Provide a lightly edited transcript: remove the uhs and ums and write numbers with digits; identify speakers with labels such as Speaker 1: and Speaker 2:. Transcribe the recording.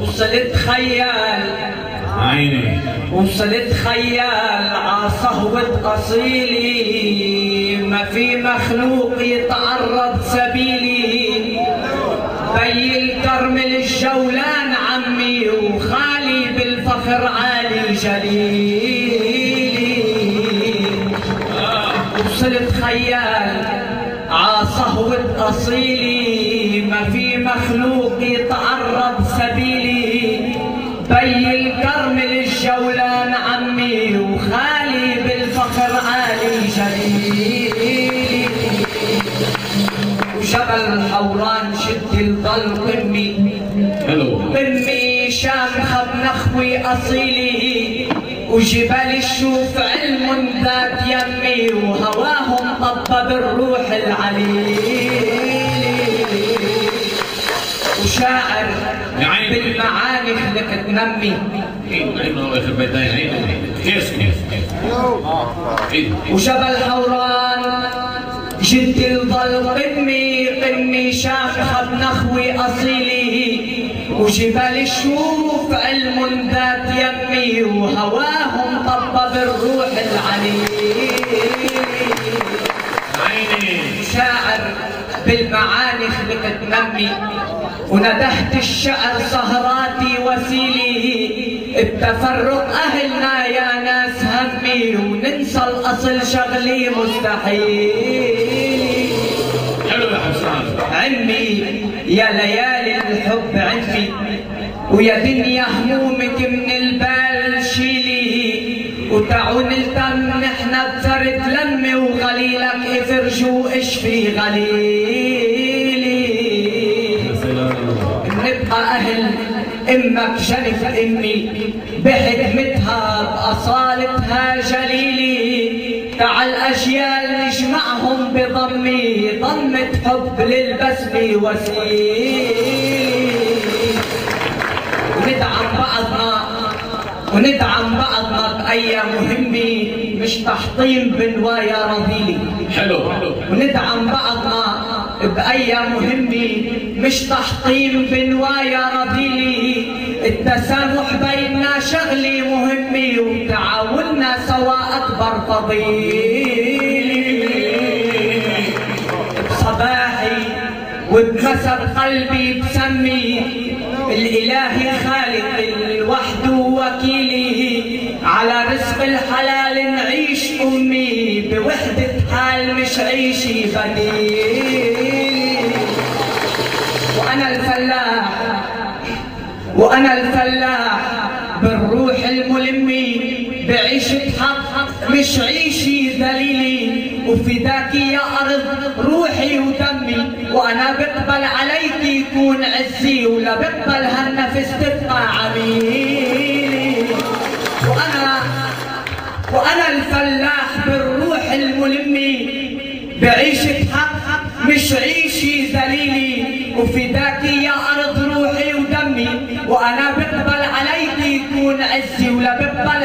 Speaker 1: وصلت خيال
Speaker 2: عيني
Speaker 1: وصلت خيال عصهوة أصيلي، ما في مخلوق يتعرض سبيلي، بي الكرمل الجولان عمي وخالي بالفخر عالي جليلي. وصلت خيال عصهوة أصيلي، ما في مخلوق يتعرض سبيلي، بي الكرمل الجولان عمي وخالي بالفخر عالي جليلي. وجبل الحوران شد الظل قمي قمي شامخة بنخوي أصيلي، وجبال الشوف علم ذات يمي وهواهم طبب الروح العليلي. وشاعر بالمعاني خلق تنمي وجبل حوران جد الظل قمي قمي شامخة بنخوي أصيلي، وجبال الشوف علم ذات يمي وهواهم طبب الروح العليلي. شاعر بالمعاني خلقت نمي وندهت الشعر سهراتي وسيلي، التفرق أهلنا يا ناس همي وننسى الأصل شغلي مستحيل.
Speaker 2: حلو يا حسان
Speaker 1: عمي يا ليالي الحب عندي، ويا دنيا همومك من البال شيلي، وتعون الدم نحنا بثرت لمي وغليلك افرجوا اشفي غليلي. نبقى اهل امك جنف امي بحكمتها باصالتها جليلي، تعال اجيال نجمعهم بضمي ضمة حب للبسم وسيل. وندعم بعضنا بأيام مهمة مش تحطيم بنوايا رذيلي.
Speaker 2: حلو
Speaker 1: وندعم بعضنا بأيام مهمة مش تحطيم بنوايا رذيلي، التسامح بيننا شغلة مهمة وتعاوننا سوا أكبر فضيلة. بصباحي وبكسر قلبي بسمي الإلهي خالق الوحد وكيلي، على رزق الحلال نعيش أمي بوحدة حال مش عيشي بديل. وأنا الفلاح بالروح الملمي بعيش بحق مش عيشي ذليلي، وفداك يا أرض روحي ودمي، وأنا بقبل عليك يكون عزي ولا بقبل هالنفس تبقى عميلي. وأنا الفلاح بالروح الملمي بعيش بحق مش عيشي ذليلي، وفداك يا أرض روحي ودمي، وأنا بقبل عليك يكون عزي ولا بقبل